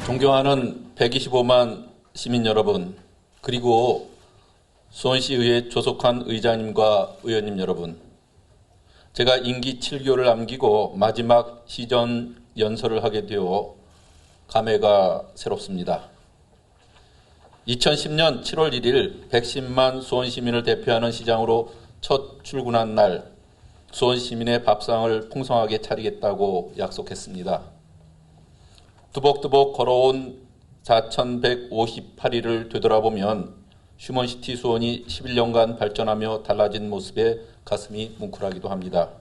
존경하는 125만 시민 여러분, 그리고 수원시의회 조속한 의장님과 의원님 여러분, 제가 임기 7개월을 남기고 마지막 시정 연설을 하게 되어 감회가 새롭습니다. 2010년 7월 1일 110만 수원시민을 대표하는 시장으로 첫 출근한 날, 수원시민의 밥상을 풍성하게 차리겠다고 약속했습니다. 두벅두벅 걸어온 4,158일을 되돌아보면 휴먼시티 수원이 11년간 발전하며 달라진 모습에 가슴이 뭉클하기도 합니다.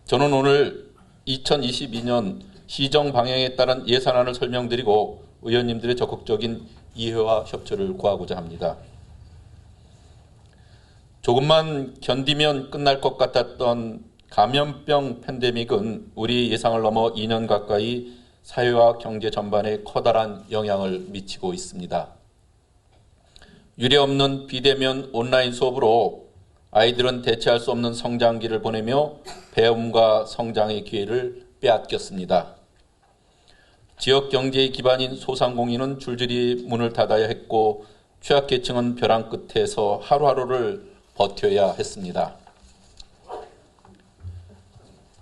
저는 오늘 2022년 시정 방향에 따른 예산안을 설명드리고 의원님들의 적극적인 이해와 협조를 구하고자 합니다. 조금만 견디면 끝날 것 같았던 감염병 팬데믹은 우리 예상을 넘어 2년 가까이 사회와 경제 전반에 커다란 영향을 미치고 있습니다. 유례없는 비대면 온라인 수업으로 아이들은 대체할 수 없는 성장기를 보내며 배움과 성장의 기회를 빼앗겼습니다. 지역 경제의 기반인 소상공인은 줄줄이 문을 닫아야 했고 취약계층은 벼랑 끝에서 하루하루를 버텨야 했습니다.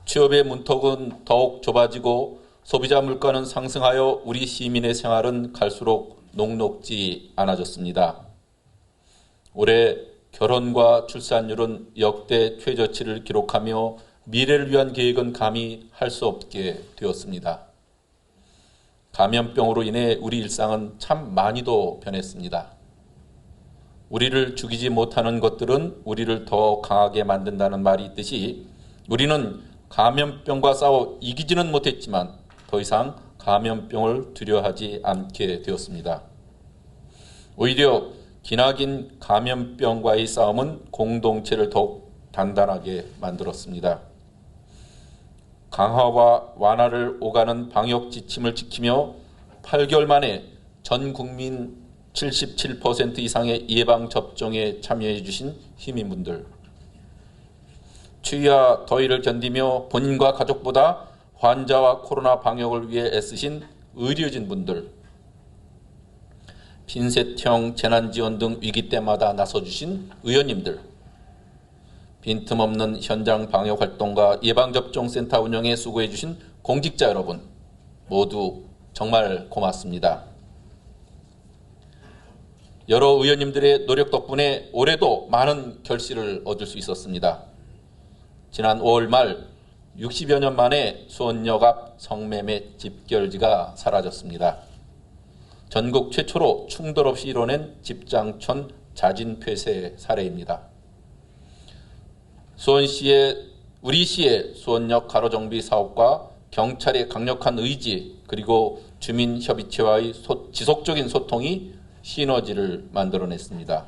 취업의 문턱은 더욱 좁아지고 소비자 물가는 상승하여 우리 시민의 생활은 갈수록 녹록지 않아졌습니다. 올해 결혼과 출산율은 역대 최저치를 기록하며 미래를 위한 계획은 감히 할 수 없게 되었습니다. 감염병으로 인해 우리 일상은 참 많이도 변했습니다. 우리를 죽이지 못하는 것들은 우리를 더 강하게 만든다는 말이 있듯이 우리는 감염병과 싸워 이기지는 못했지만 더 이상 감염병을 두려워하지 않게 되었습니다. 오히려 기나긴 감염병과의 싸움은 공동체를 더욱 단단하게 만들었습니다. 강화와 완화를 오가는 방역 지침을 지키며 8개월 만에 전 국민 77% 이상의 예방접종에 참여해 주신 시민분들, 추위와 더위를 견디며 본인과 가족보다 환자와 코로나 방역을 위해 애쓰신 의료진분들, 핀셋형 재난지원 등 위기 때마다 나서주신 의원님들, 빈틈없는 현장 방역 활동과 예방접종센터 운영에 수고해 주신 공직자 여러분, 모두 정말 고맙습니다. 여러 의원님들의 노력 덕분에 올해도 많은 결실을 얻을 수 있었습니다. 지난 5월 말 60여 년 만에 수원역 앞 성매매 집결지가 사라졌습니다. 전국 최초로 충돌 없이 이뤄낸 집장촌 자진폐쇄 사례입니다. 우리 시의 수원역 가로정비 사업과 경찰의 강력한 의지 그리고 주민협의체와의 지속적인 소통이 시너지를 만들어냈습니다.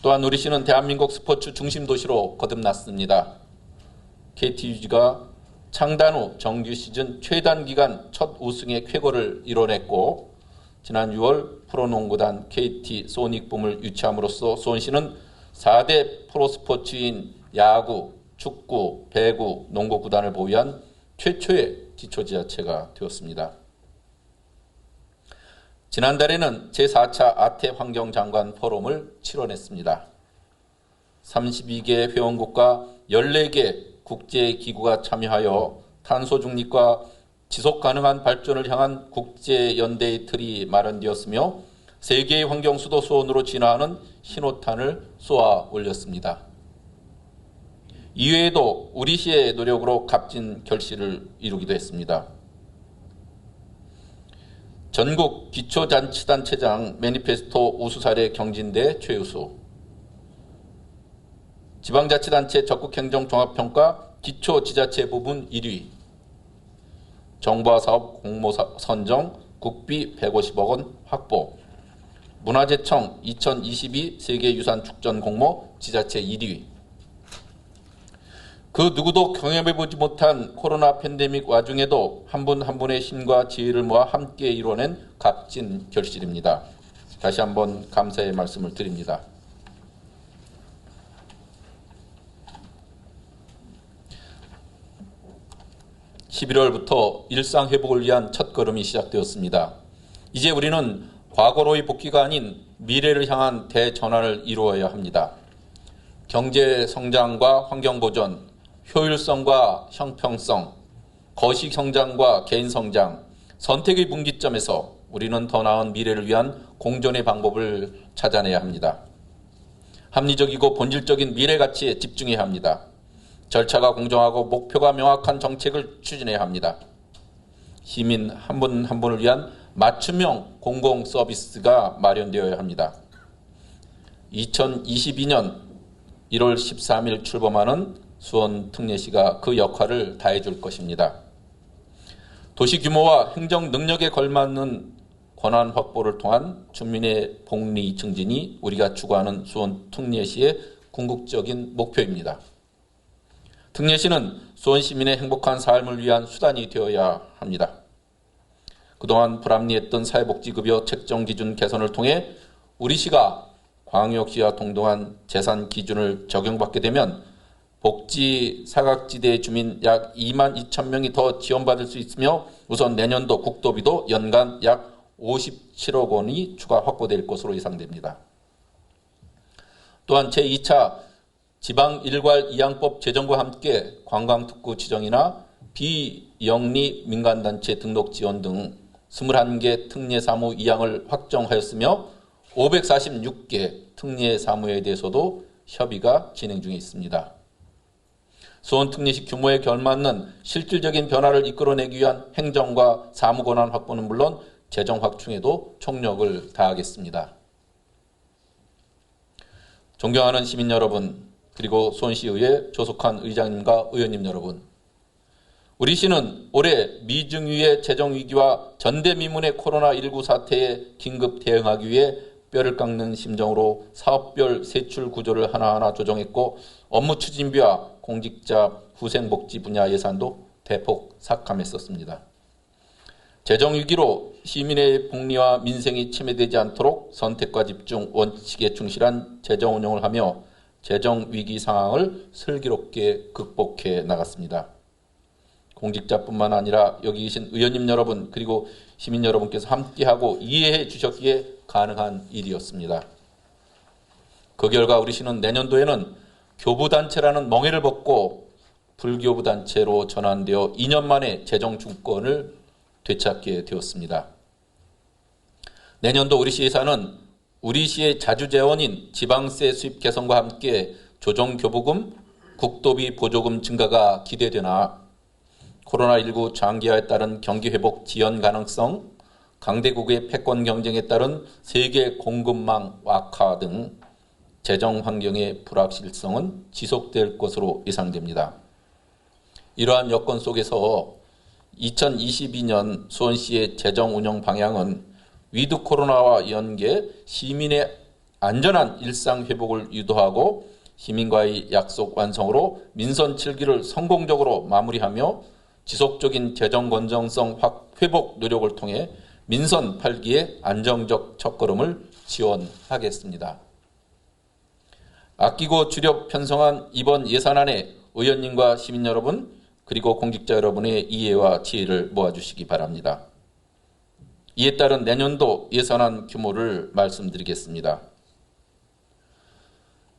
또한 우리 시는 대한민국 스포츠 중심 도시로 거듭났습니다. KTUG가 창단 후 정규 시즌 최단 기간 첫 우승의 쾌거를 이뤄냈고 지난 6월 프로농구단 KT 소닉붐을 유치함으로써 수원시는 4대 프로스포츠인 야구, 축구, 배구, 농구 구단을 보유한 최초의 기초지자체가 되었습니다. 지난달에는 제4차 아태 환경장관 포럼을 치러냈습니다. 32개 회원국과 14개 국제기구가 참여하여 탄소 중립과 지속가능한 발전을 향한 국제연대의 틀이 마련되었으며 세계의 환경수도 수원으로 진화하는 신호탄을 쏘아 올렸습니다. 이외에도 우리 시의 노력으로 값진 결실을 이루기도 했습니다. 전국 기초자치단체장 매니페스토 우수 사례 경진대 최우수, 지방자치단체 적극행정 종합평가 기초지자체 부분 1위, 정부와 사업 공모 선정 국비 150억 원 확보, 문화재청 2022 세계유산 축전 공모 지자체 1위. 그 누구도 경험해보지 못한 코로나 팬데믹 와중에도 한 분 한 분의 힘과 지혜를 모아 함께 이뤄낸 값진 결실입니다. 다시 한번 감사의 말씀을 드립니다. 11월부터 일상회복을 위한 첫걸음이 시작되었습니다. 이제 우리는 과거로의 복귀가 아닌 미래를 향한 대전환을 이루어야 합니다. 경제 성장과 환경 보전, 효율성과 형평성, 거시 성장과 개인 성장, 선택의 분기점에서 우리는 더 나은 미래를 위한 공존의 방법을 찾아내야 합니다. 합리적이고 본질적인 미래 가치에 집중해야 합니다. 절차가 공정하고 목표가 명확한 정책을 추진해야 합니다. 시민 한 분 한 분을 위한 맞춤형 공공 서비스가 마련되어야 합니다. 2022년 1월 13일 출범하는 수원 특례시가 그 역할을 다해줄 것입니다. 도시 규모와 행정 능력에 걸맞는 권한 확보를 통한 주민의 복리 증진이 우리가 추구하는 수원 특례시의 궁극적인 목표입니다. 특례시는 수원 시민의 행복한 삶을 위한 수단이 되어야 합니다. 그동안 불합리했던 사회복지급여 책정 기준 개선을 통해 우리 시가 광역시와 동등한 재산 기준을 적용받게 되면 복지 사각지대 주민 약 2만 2천 명이 더 지원받을 수 있으며 우선 내년도 국도비도 연간 약 57억 원이 추가 확보될 것으로 예상됩니다. 또한 제2차 지방 일괄 이양법 제정과 함께 관광특구 지정이나 비영리 민간단체 등록 지원 등 21개 특례사무 이양을 확정하였으며 546개 특례사무에 대해서도 협의가 진행 중에 있습니다. 수원 특례시 규모에 걸맞는 실질적인 변화를 이끌어내기 위한 행정과 사무 권한 확보는 물론 재정 확충에도 총력을 다하겠습니다. 존경하는 시민 여러분, 그리고 수원시의회 조속한 의장님과 의원님 여러분, 우리 시는 올해 미증유의 재정위기와 전대미문의 코로나19 사태에 긴급 대응하기 위해 뼈를 깎는 심정으로 사업별 세출 구조를 하나하나 조정했고 업무 추진비와 공직자 후생복지 분야 예산도 대폭 삭감했었습니다. 재정위기로 시민의 복리와 민생이 침해되지 않도록 선택과 집중, 원칙에 충실한 재정 운영을 하며 재정위기 상황을 슬기롭게 극복해 나갔습니다. 공직자뿐만 아니라 여기 계신 의원님 여러분 그리고 시민 여러분께서 함께하고 이해해 주셨기에 가능한 일이었습니다. 그 결과 우리 시는 내년도에는 교부단체라는 멍해를 벗고 불교부단체로 전환되어 2년 만에 재정 주권을 되찾게 되었습니다. 내년도 우리 시 예산은 우리 시의 자주재원인 지방세 수입 개선과 함께 조정교부금, 국도비 보조금 증가가 기대되나 코로나19 장기화에 따른 경기회복 지연 가능성, 강대국의 패권 경쟁에 따른 세계 공급망 악화 등 재정 환경의 불확실성은 지속될 것으로 예상됩니다. 이러한 여건 속에서 2022년 수원시의 재정 운영 방향은 위드 코로나와 연계 시민의 안전한 일상 회복을 유도하고 시민과의 약속 완성으로 민선 7기를 성공적으로 마무리하며 지속적인 재정 건전성 회복 노력을 통해 민선 8기의 안정적 첫걸음을 지원하겠습니다. 아끼고 줄여 편성한 이번 예산안에 의원님과 시민 여러분 그리고 공직자 여러분의 이해와 지혜를 모아주시기 바랍니다. 이에 따른 내년도 예산안 규모를 말씀드리겠습니다.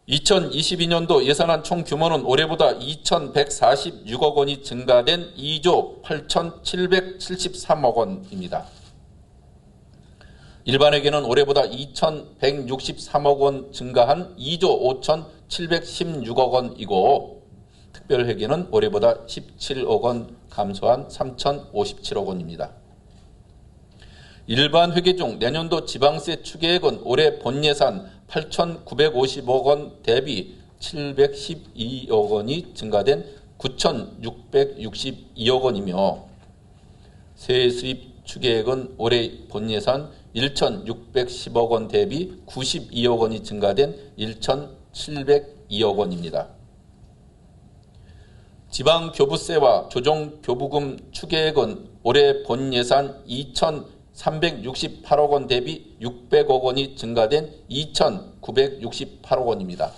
2022년도 예산안 총 규모는 올해보다 2,146억 원이 증가된 2조 8,773억 원입니다. 일반회계는 올해보다 2,163억 원 증가한 2조 5,716억 원이고 특별회계는 올해보다 17억 원 감소한 3,057억 원입니다. 일반 회계 중 내년도 지방세 추계액은 올해 본예산 8,950억 원 대비 712억 원이 증가된 9,662억 원이며 세수입 추계액은 올해 본예산 1,610억 원 대비 92억 원이 증가된 1,702억 원입니다. 지방교부세와 조정교부금 추계액은 올해 본예산 2,368억 원 대비 600억 원이 증가된 2,968억 원입니다.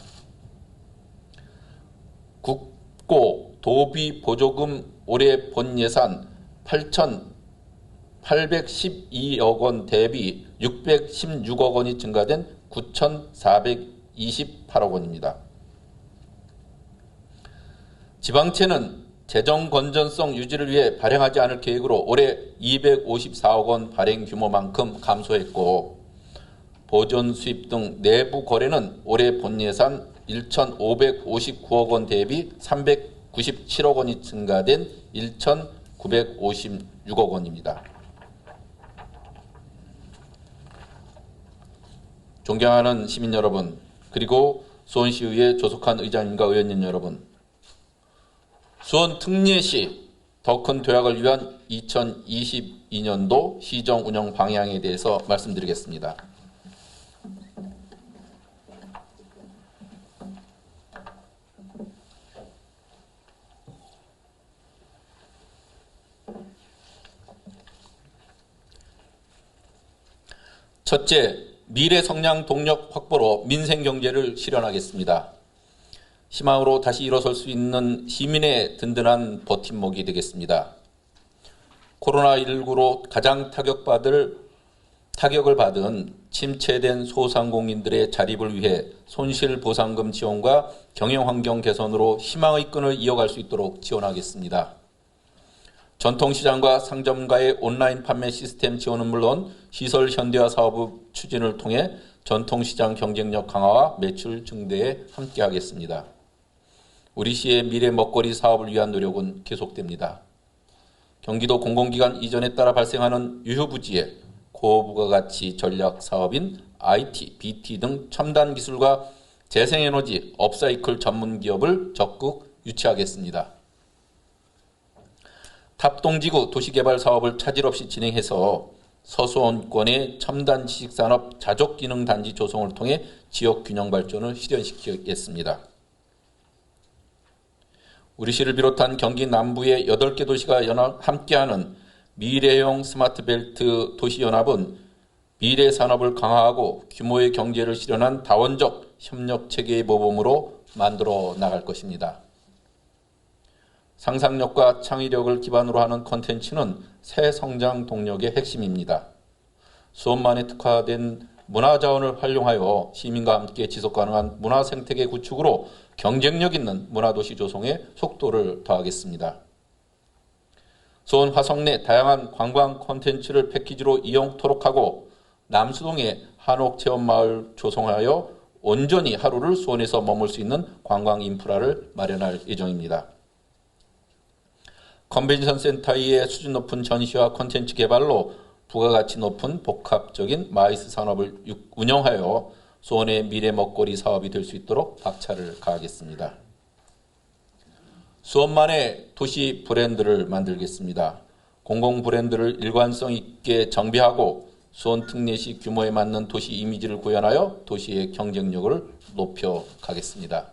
국고 도비 보조금 올해 본 예산 8,812억 원 대비 616억 원이 증가된 9,428억 원입니다. 지방채는 재정 건전성 유지를 위해 발행하지 않을 계획으로 올해 254억 원 발행 규모만큼 감소했고, 보존 수입 등 내부 거래는 올해 본 예산 1,559억 원 대비 397억 원이 증가된 1,956억 원입니다. 존경하는 시민 여러분, 그리고 수원시의회 조속한 의장님과 의원님 여러분, 수원 특례시 더 큰 도약을 위한 2022년도 시정 운영 방향에 대해서 말씀드리겠습니다. 첫째, 미래 성장 동력 확보로 민생 경제를 실현하겠습니다. 희망으로 다시 일어설 수 있는 시민의 든든한 버팀목이 되겠습니다. 코로나19로 가장 타격을 받은 침체된 소상공인들의 자립을 위해 손실보상금 지원과 경영환경 개선으로 희망의 끈을 이어갈 수 있도록 지원하겠습니다. 전통시장과 상점가의 온라인 판매 시스템 지원은 물론 시설 현대화 사업 추진을 통해 전통시장 경쟁력 강화와 매출 증대에 함께하겠습니다. 우리 시의 미래 먹거리 사업을 위한 노력은 계속됩니다. 경기도 공공기관 이전에 따라 발생하는 유효부지에 고부가가치 전략 사업인 IT, BT 등 첨단 기술과 재생에너지, 업사이클 전문 기업을 적극 유치하겠습니다. 탑동지구 도시개발 사업을 차질 없이 진행해서 서수원권의 첨단 지식산업 자족기능단지 조성을 통해 지역균형 발전을 실현시키겠습니다. 우리 시를 비롯한 경기 남부의 8개 도시가 함께하는 미래형 스마트벨트 도시연합은 미래 산업을 강화하고 규모의 경제를 실현한 다원적 협력체계의 모범으로 만들어 나갈 것입니다. 상상력과 창의력을 기반으로 하는 콘텐츠는 새 성장 동력의 핵심입니다. 수원만에 특화된 문화자원을 활용하여 시민과 함께 지속가능한 문화생태계 구축으로 경쟁력 있는 문화도시 조성에 속도를 더하겠습니다. 수원 화성 내 다양한 관광 콘텐츠를 패키지로 이용토록 하고 남수동에 한옥체험마을 조성하여 온전히 하루를 수원에서 머물 수 있는 관광 인프라를 마련할 예정입니다. 컨벤션 센터의 수준 높은 전시와 콘텐츠 개발로 부가가치 높은 복합적인 마이스 산업을 운영하여 수원의 미래 먹거리 사업이 될 수 있도록 박차를 가하겠습니다. 수원만의 도시 브랜드를 만들겠습니다. 공공 브랜드를 일관성 있게 정비하고 수원 특례시 규모에 맞는 도시 이미지를 구현하여 도시의 경쟁력을 높여가겠습니다.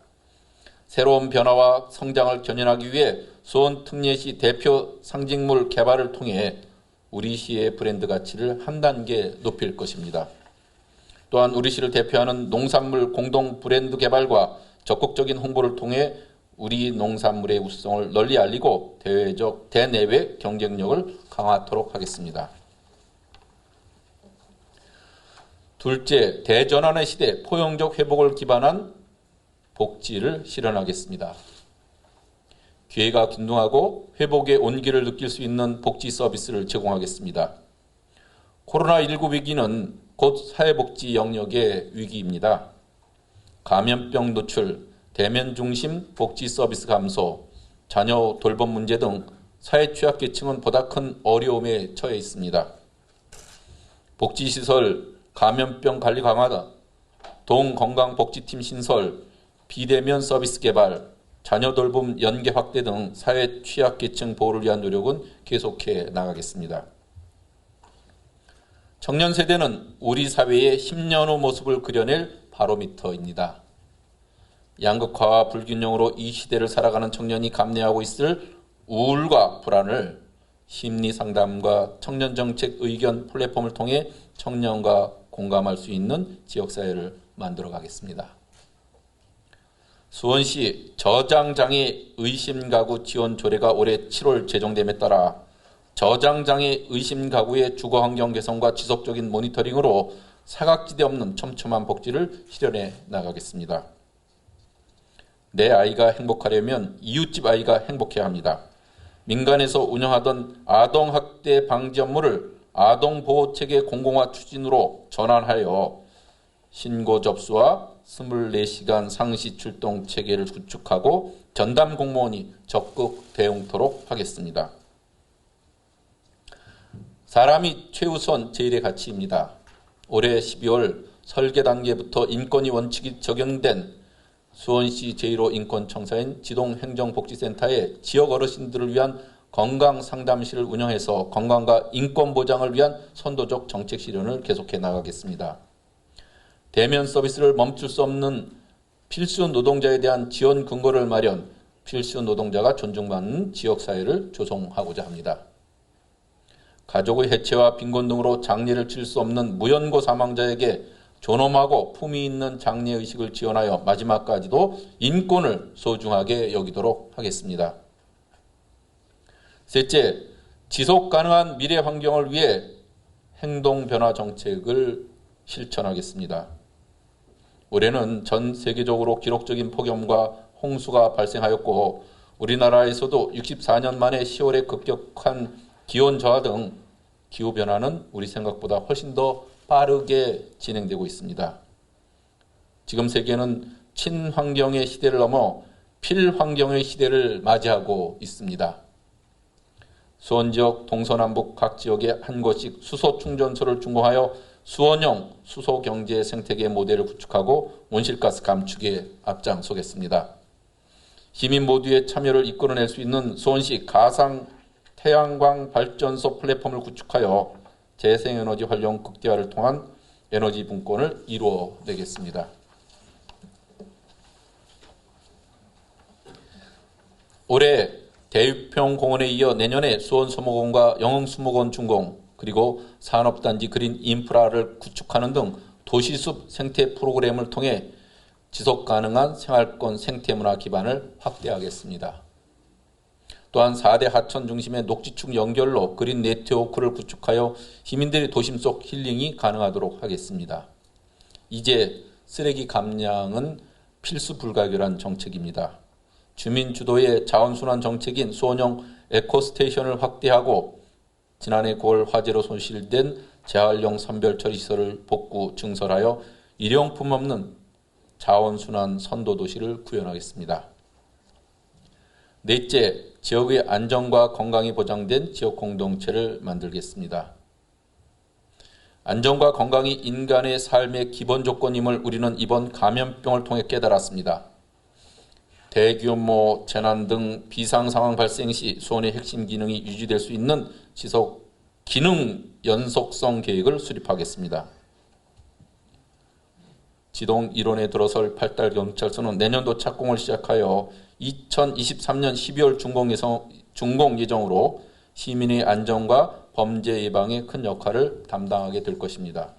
새로운 변화와 성장을 견인하기 위해 수원 특례시 대표 상징물 개발을 통해 우리 시의 브랜드 가치를 한 단계 높일 것입니다. 또한 우리 시를 대표하는 농산물 공동 브랜드 개발과 적극적인 홍보를 통해 우리 농산물의 우수성을 널리 알리고 대내외 경쟁력을 강화하도록 하겠습니다. 둘째, 대전환의 시대 포용적 회복을 기반한 복지를 실현하겠습니다. 기회가 균등하고 회복의 온기를 느낄 수 있는 복지 서비스를 제공하겠습니다. 코로나19 위기는 곧 사회복지 영역의 위기입니다. 감염병 노출, 대면 중심 복지 서비스 감소, 자녀 돌봄 문제 등 사회 취약계층은 보다 큰 어려움에 처해 있습니다. 복지시설, 감염병 관리 강화, 동건강복지팀 신설, 비대면 서비스 개발, 자녀 돌봄 연계 확대 등 사회 취약계층 보호를 위한 노력은 계속해 나가겠습니다. 청년 세대는 우리 사회의 10년 후 모습을 그려낼 바로미터입니다. 양극화와 불균형으로 이 시대를 살아가는 청년이 감내하고 있을 우울과 불안을 심리상담과 청년정책 의견 플랫폼을 통해 청년과 공감할 수 있는 지역사회를 만들어 가겠습니다. 수원시 저장장애 의심가구 지원 조례가 올해 7월 제정됨에 따라 저장장애 의심가구의 주거환경 개선과 지속적인 모니터링으로 사각지대 없는 촘촘한 복지를 실현해 나가겠습니다. 내 아이가 행복하려면 이웃집 아이가 행복해야 합니다. 민간에서 운영하던 아동학대 방지 업무를 아동보호체계 공공화 추진으로 전환하여 신고 접수와 24시간 상시 출동 체계를 구축하고 전담 공무원이 적극 대응토록 하겠습니다. 사람이 최우선 제일의 가치입니다. 올해 12월 설계 단계부터 인권위 원칙이 적용된 수원시 제1호 인권청사인 지동행정복지센터에 지역 어르신들을 위한 건강상담실을 운영해서 건강과 인권 보장을 위한 선도적 정책 실현을 계속해 나가겠습니다. 대면 서비스를 멈출 수 없는 필수 노동자에 대한 지원 근거를 마련, 필수 노동자가 존중받는 지역사회를 조성하고자 합니다. 가족의 해체와 빈곤 등으로 장례를 칠 수 없는 무연고 사망자에게 존엄하고 품위 있는 장례의식을 지원하여 마지막까지도 인권을 소중하게 여기도록 하겠습니다. 셋째, 지속가능한 미래 환경을 위해 행동변화 정책을 실천하겠습니다. 올해는 전 세계적으로 기록적인 폭염과 홍수가 발생하였고 우리나라에서도 64년 만에 10월에 급격한 기온 저하 등 기후변화는 우리 생각보다 훨씬 더 빠르게 진행되고 있습니다. 지금 세계는 친환경의 시대를 넘어 필환경의 시대를 맞이하고 있습니다. 수원 지역 동서남북 각 지역에 한 곳씩 수소 충전소를 준공하여 수원형 수소 경제 생태계 모델을 구축하고 온실가스 감축에 앞장서겠습니다. 시민 모두의 참여를 이끌어낼 수 있는 수원시 가상 태양광 발전소 플랫폼을 구축하여 재생에너지 활용 극대화를 통한 에너지 분권을 이루어내겠습니다. 올해 대유평공원에 이어 내년에 수원수목원과 영흥수목원 준공, 그리고 산업단지 그린 인프라를 구축하는 등 도시숲 생태 프로그램을 통해 지속가능한 생활권 생태문화 기반을 확대하겠습니다. 또한 4대 하천 중심의 녹지축 연결로 그린 네트워크를 구축하여 시민들의 도심 속 힐링이 가능하도록 하겠습니다. 이제 쓰레기 감량은 필수 불가결한 정책입니다. 주민 주도의 자원순환 정책인 수원형 에코스테이션을 확대하고 지난해 9월 화재로 손실된 재활용 선별처리시설을 복구 증설하여 일용품 없는 자원순환 선도도시를 구현하겠습니다. 넷째, 지역의 안전과 건강이 보장된 지역 공동체를 만들겠습니다. 안전과 건강이 인간의 삶의 기본 조건임을 우리는 이번 감염병을 통해 깨달았습니다. 대규모 재난 등 비상상황 발생 시 수원의 핵심 기능이 유지될 수 있는 지속 기능 연속성 계획을 수립하겠습니다. 지동 1원에 들어설 팔달경찰서는 내년도 착공을 시작하여 2023년 12월 준공 예정으로 시민의 안전과 범죄 예방에 큰 역할을 담당하게 될 것입니다.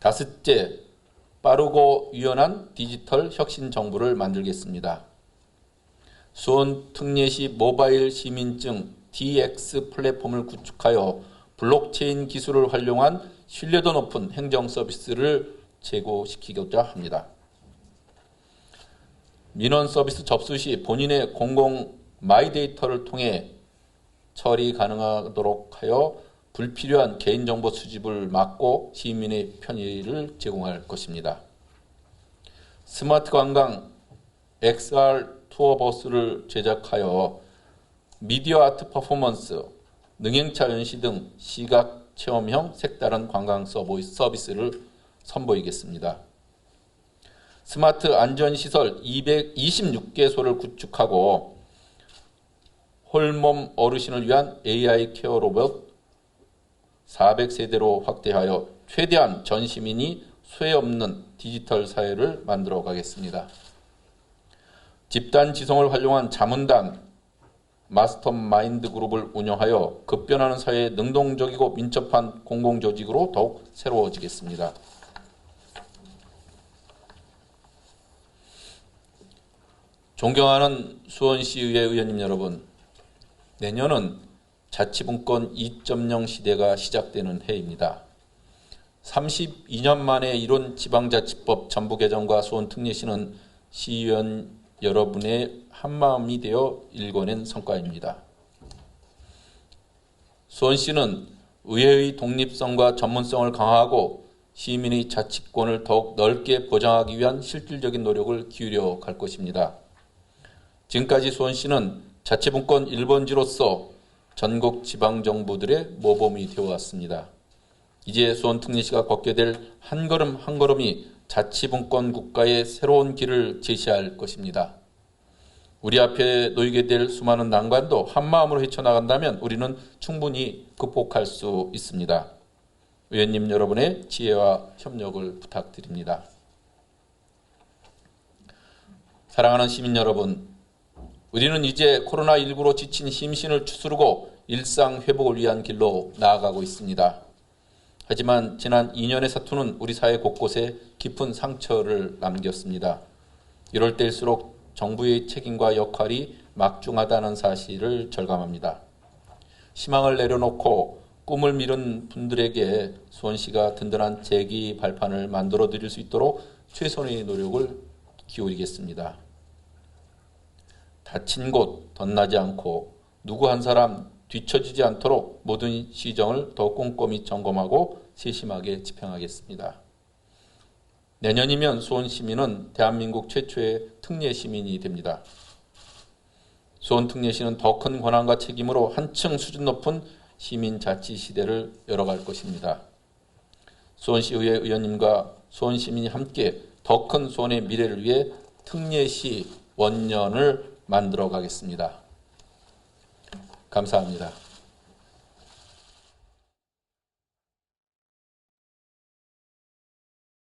다섯째, 빠르고 유연한 디지털 혁신 정부를 만들겠습니다. 수원 특례시 모바일 시민증 DX 플랫폼을 구축하여 블록체인 기술을 활용한 신뢰도 높은 행정 서비스를 제고시키고자 합니다. 민원 서비스 접수 시 본인의 공공 마이데이터를 통해 처리 가능하도록 하여 불필요한 개인정보 수집을 막고 시민의 편의를 제공할 것입니다. 스마트 관광 XR 투어버스를 제작하여 미디어 아트 퍼포먼스, 능행차 연시 등 시각 체험형 색다른 관광 서비스를 선보이겠습니다. 스마트 안전시설 226개소를 구축하고 홀몸 어르신을 위한 AI 케어 로봇 400세대로 확대하여 최대한 전 시민이 소외 없는 디지털 사회를 만들어 가겠습니다. 집단 지성을 활용한 자문단, 마스터마인드 그룹을 운영하여 급변하는 사회에 능동적이고 민첩한 공공조직으로 더욱 새로워지겠습니다. 존경하는 수원시의회 의원님 여러분, 내년은 자치분권 2.0 시대가 시작되는 해입니다. 32년 만에 이룬 지방자치법 전부 개정과 수원특례시는 시의원 여러분의 한마음이 되어 일궈낸 성과입니다. 수원시는 의회의 독립성과 전문성을 강화하고 시민의 자치권을 더욱 넓게 보장하기 위한 실질적인 노력을 기울여 갈 것입니다. 지금까지 수원시는 자치분권 1번지로서 전국 지방정부들의 모범이 되어왔습니다. 이제 수원특례시가 걷게 될 한 걸음 한 걸음이 자치분권 국가의 새로운 길을 제시할 것입니다. 우리 앞에 놓이게 될 수많은 난관도 한마음으로 헤쳐나간다면 우리는 충분히 극복할 수 있습니다. 의원님 여러분의 지혜와 협력을 부탁드립니다. 사랑하는 시민 여러분, 우리는 이제 코로나19로 지친 심신을 추스르고 일상 회복을 위한 길로 나아가고 있습니다. 하지만 지난 2년의 사투는 우리 사회 곳곳에 깊은 상처를 남겼습니다. 이럴 때일수록 정부의 책임과 역할이 막중하다는 사실을 절감합니다. 희망을 내려놓고 꿈을 미룬 분들에게 수원시가 든든한 재기 발판을 만들어 드릴 수 있도록 최선의 노력을 기울이겠습니다. 다친 곳 덧나지 않고 누구 한 사람 뒤처지지 않도록 모든 시정을 더 꼼꼼히 점검하고 세심하게 집행하겠습니다. 내년이면 수원 시민은 대한민국 최초의 특례 시민이 됩니다. 수원 특례시는 더 큰 권한과 책임으로 한층 수준 높은 시민 자치 시대를 열어갈 것입니다. 수원시의회 의원님과 수원 시민이 함께 더 큰 수원의 미래를 위해 특례시 원년을 만들어 가겠습니다. 감사합니다.